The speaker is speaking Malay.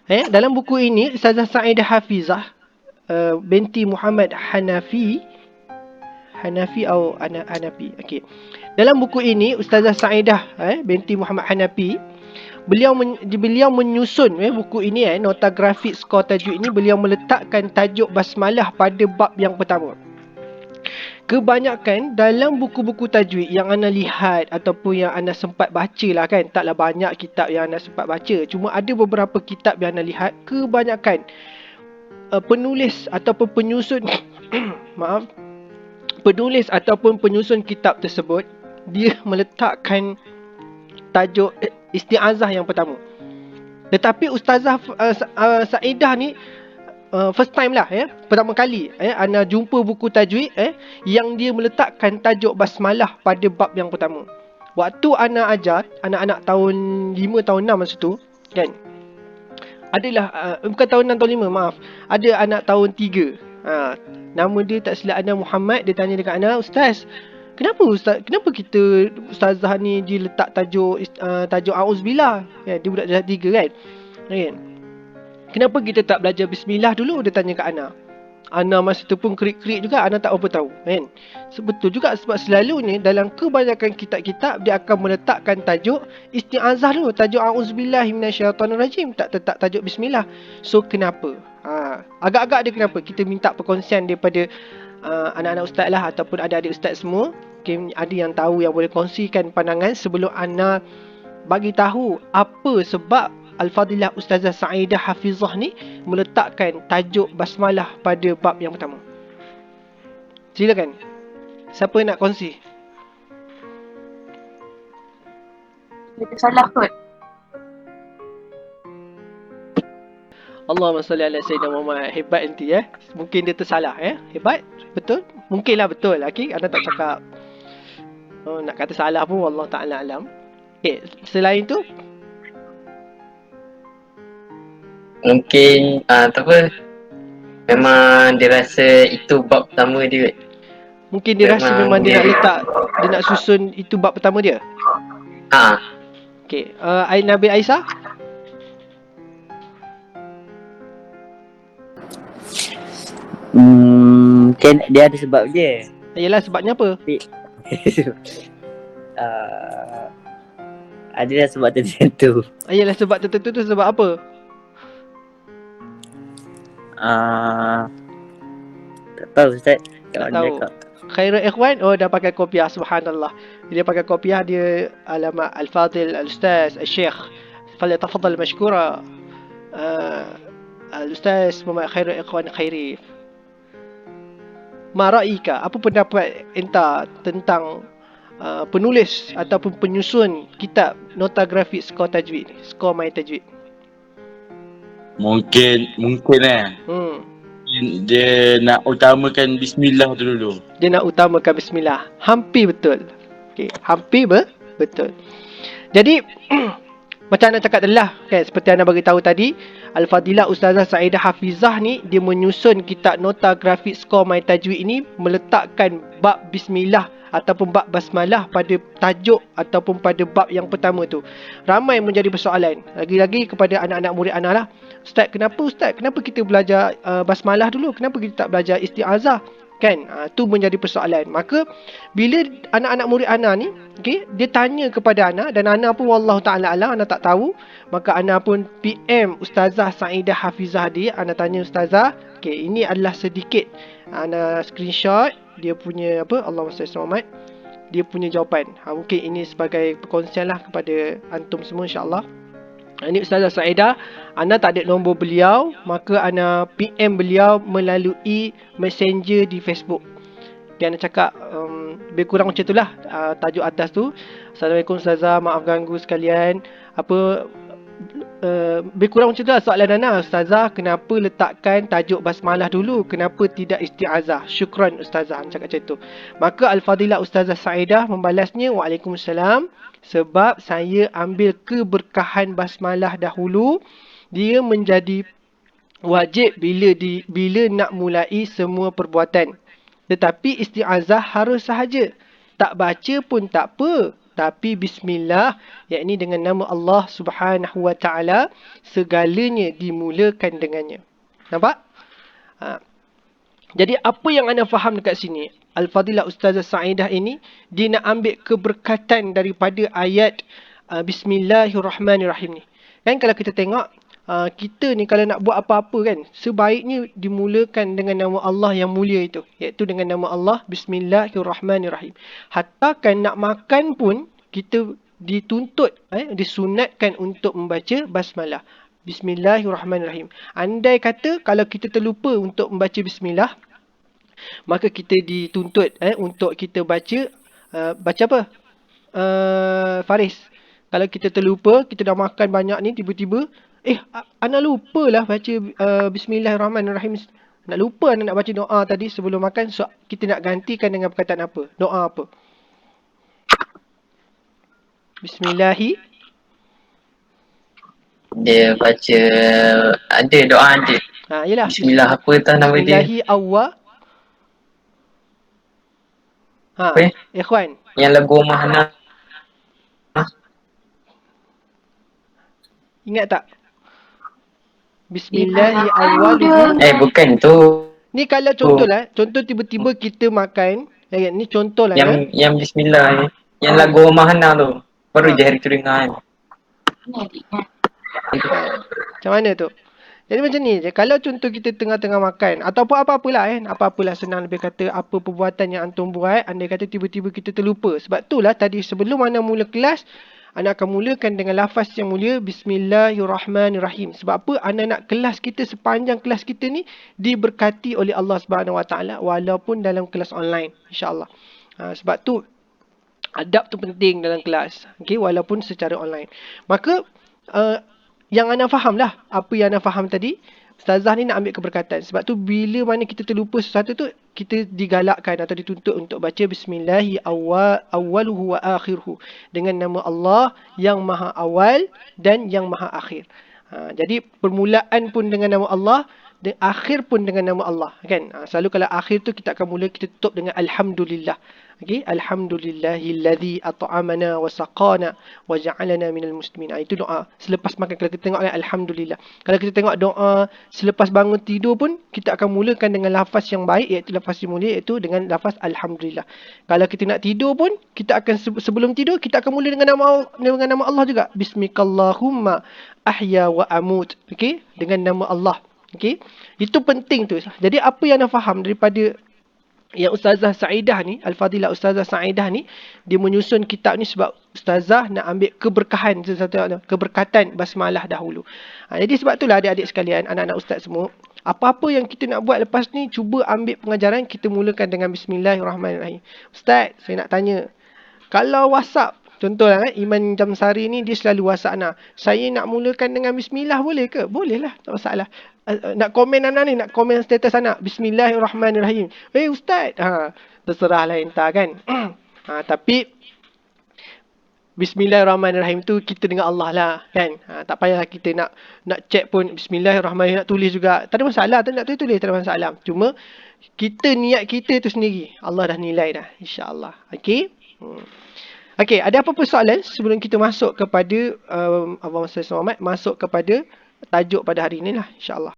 Dalam buku ini Ustazah Sa'idah Hafizah binti Muhammad Hanafi atau Hanafi. Okey. Dalam buku ini Ustazah Sa'idah binti Muhammad Hanafi, beliau menyusun buku ini nota grafik skor tajwid ini, beliau meletakkan tajuk basmalah pada bab yang pertama. Kebanyakan dalam buku-buku tajwid yang anda lihat ataupun yang anda sempat baca lah kan, taklah banyak kitab yang anda sempat baca, cuma ada beberapa kitab yang anda lihat, kebanyakan penulis ataupun penyusun penulis ataupun penyusun kitab tersebut, dia meletakkan tajuk isti'azah yang pertama. Tetapi Ustazah Sa'idah ni first time lah pertama kali ana jumpa buku tajwid yang dia meletakkan tajuk basmalah pada bab yang pertama. Waktu ana ajar anak-anak tahun 5 tahun 6 masa tu kan, adalah bukan tahun 6 tahun 5, maaf, ada anak tahun 3. Nama dia tak silap ana Muhammad. Dia tanya dekat ana, "Ustaz, kenapa kita ustazah ni dia letak tajuk auzubillah?" Dia budak darjah 3 kan. Kenapa kita tak belajar bismillah dulu? Dia tanya kat ana. Ana masa tu pun kerik-kerik juga, ana tak apa tahu kan. Betul juga, sebab selalunya dalam kebanyakan kitab-kitab dia akan meletakkan tajuk isti'azah dulu, tajuk auzubillahi minasyaitonirrajim, tak letak tajuk bismillah. So kenapa? Agak-agak dia kenapa? Kita minta perkongsian daripada anak-anak ustaz lah ataupun adik-adik ustaz semua. Okay, ada yang tahu yang boleh kongsikan pandangan sebelum ana bagi tahu apa sebab Al-Fadilah Ustazah Sa'idah Hafizah ni meletakkan tajuk basmalah pada bab yang pertama. Silakan. Siapa nak kongsi? Dia salah kot. Allahumma salli ala Sayyidina Muhammad. Hebat nanti Mungkin dia tersalah Hebat. Betul? Mungkinlah betul. Okay, anda tak cakap nak kata salah pun, wallah ta'ala alam. Okay, selain tu mungkin tak apa, memang dia rasa itu bab pertama dia. Mungkin dia rasa memang dia nak letak, dia nak susun itu bab pertama dia. Okay, Nabi Aisyah. Mungkin dia ada sebab dia. Yelah, sebabnya apa? Adalah sebab tertentu. Yelah, sebab tertentu tu sebab apa? Tak tahu Ustaz. Tak tahu. Khairul Ikhwan, dah pakai kopiah, subhanallah. Dia pakai kopiah, dia alamat Al-Fadil Al-Ustaz Al-Syekh falyatafaddal mashkura. Al-Ustaz Muhammad Khairul Ikhwan Khairi. Ma ra'ika, apa pendapat enta tentang penulis ataupun penyusun kitab nota grafik skor tajwid, skor my tajwid? Mungkin dia nak utamakan bismillah tu dulu. Dia nak utamakan bismillah. Hampir betul. Okay, hampir betul. Jadi macam anda cakap tadi lah kan, seperti anda bagi tahu tadi, Al-Fadilah Ustazah Sa'idah Hafizah ni dia menyusun kitab nota grafik skor my tajwid ini, meletakkan bab bismillah ataupun bab basmalah pada tajuk ataupun pada bab yang pertama tu. Ramai menjadi persoalan, lagi-lagi kepada anak-anak murid ana lah. Ustaz, kenapa kita belajar basmalah dulu? Kenapa kita tak belajar isti'azah? Kan? Tu menjadi persoalan. Maka bila anak-anak murid ana ni, dia tanya kepada ana, dan ana pun wallahu ta'ala alam, ana tak tahu, maka ana pun PM Ustazah Sa'idah Hafizah dia. Ana tanya Ustazah, ini adalah sedikit, ana screenshot dia punya Allahumma salli ala Muhammad, dia punya jawapan. Mungkin ini sebagai perkongsian lah kepada antum semua, insyaAllah. Ini Ustazah Sa'idah, ana tak ada nombor beliau, maka ana PM beliau melalui messenger di Facebook. Dia ana cakap lebih kurang macam itulah tajuk atas tu. Assalamualaikum Ustazah, maaf ganggu sekalian. Lebih kurang macam itulah soalan ana. Ustazah, kenapa letakkan tajuk basmalah dulu? Kenapa tidak isti'azah? Syukran Ustazah, cakap macam tu. Maka Al-Fadilah Ustazah Sa'idah membalasnya, Waalaikumsalam. Sebab saya ambil keberkahan basmalah dahulu, dia menjadi wajib bila nak mulai semua perbuatan. Tetapi isti'azah harus sahaja. Tak baca pun tak apa. Tapi bismillah, yakni dengan nama Allah Subhanahu wa taala, segalanya dimulakan dengannya. Nampak? Ha. Jadi apa yang anda faham dekat sini? Al-Fadilah Ustazah Sa'idah ini, dia nak ambil keberkatan daripada ayat Bismillahirrahmanirrahim ni. Kan kalau kita tengok, kita ni kalau nak buat apa-apa kan, sebaiknya dimulakan dengan nama Allah yang mulia itu. Iaitu dengan nama Allah, Bismillahirrahmanirrahim. Hatta kan nak makan pun, kita dituntut, disunatkan untuk membaca basmalah. Bismillahirrahmanirrahim. Andai kata kalau kita terlupa untuk membaca bismillah, maka kita dituntut untuk kita baca apa? Faris. Kalau kita terlupa, kita dah makan banyak ni, tiba-tiba, ana lupa lah baca Bismillahirrahmanirrahim. Nak lupa ana nak baca doa tadi sebelum makan. So, kita nak gantikan dengan perkataan apa? Doa apa? Bismillahi. Dia baca, ada doa ada. Yelah. Bismillah apa tu nama dia? Bismillahi awwa. Apa? Ikhwan. Yang lagu Mahana. Ingat tak? Bismillahi awwaluhu. Bukan tu. Ni kalau contohlah, contoh tiba-tiba kita makan, ni contoh lah. Yang bismillah ni. Yang lagu Mahana tu. Baru je hari tu dengar kan. Macam mana tu? Jadi macam ni je. Kalau contoh kita tengah-tengah makan, ataupun apa-apalah apa-apalah, senang lebih kata, apa perbuatan yang antum buat, andai kata tiba-tiba kita terlupa. Sebab itulah tadi sebelum anda mula kelas, anda akan mulakan dengan lafaz yang mulia, Bismillahirrahmanirrahim. Sebab apa? Anda nak kelas kita, sepanjang kelas kita ni diberkati oleh Allah Subhanahu Wa Taala, walaupun dalam kelas online, insya-Allah. Sebab tu adab tu penting dalam kelas, okey, walaupun secara online. Maka yang anda faham lah, apa yang anda faham tadi, Ustazah ni nak ambil keberkatan. Sebab tu bila mana kita terlupa sesuatu tu, kita digalakkan atau dituntut untuk baca Bismillahi awwaluhu wa akhiruhu. Dengan nama Allah yang maha awal dan yang maha akhir. Jadi permulaan pun dengan nama Allah, dan akhir pun dengan nama Allah. Kan? Selalu kalau akhir tu kita akan mula, kita tutup dengan Alhamdulillah. Okay? Alhamdulillahilladzi at'amana wa saqana wa ja'alana minal muslimin. Itu doa selepas makan. Kalau kita tengok kan, Alhamdulillah. Kalau kita tengok doa selepas bangun tidur pun, kita akan mulakan dengan lafaz yang baik, iaitu lafaz yang mulia, iaitu dengan lafaz Alhamdulillah. Kalau kita nak tidur pun, kita akan sebelum tidur, kita akan mula dengan nama Allah juga. Bismikallahumma ahya wa amut. Okay? Dengan nama Allah. Okay? Itu penting tu. Jadi apa yang anda faham daripada yang Ustazah Sa'idah ni, Al-Fadilah Ustazah Sa'idah ni, dia menyusun kitab ni sebab Ustazah nak ambil keberkahan, keberkatan basmalah dahulu. Jadi sebab itulah adik-adik sekalian, anak-anak ustaz semua, apa-apa yang kita nak buat lepas ni, cuba ambil pengajaran, kita mulakan dengan Bismillahirrahmanirrahim. Ustaz, saya nak tanya, kalau WhatsApp, contohlah Iman Jamsari ni, dia selalu WhatsApp Ana, saya nak mulakan dengan Bismillah boleh ke? Boleh lah, tak masalah. Nak komen Ana ni, nak komen status Ana, Bismillahirrahmanirrahim. Ustaz, terserahlah entah kan. Tapi Bismillahirrahmanirrahim tu kita dengan Allah lah kan. Tak payahlah kita nak check pun Bismillahirrahmanirrahim, nak tulis juga. Tak ada masalah, tak nak tulis, tak ada masalah. Cuma kita, niat kita tu sendiri, Allah dah nilai dah, insya-Allah. Okey. Okey, ada apa-apa soalan sebelum kita masuk kepada masuk kepada tajuk pada hari ini lah, insya-Allah.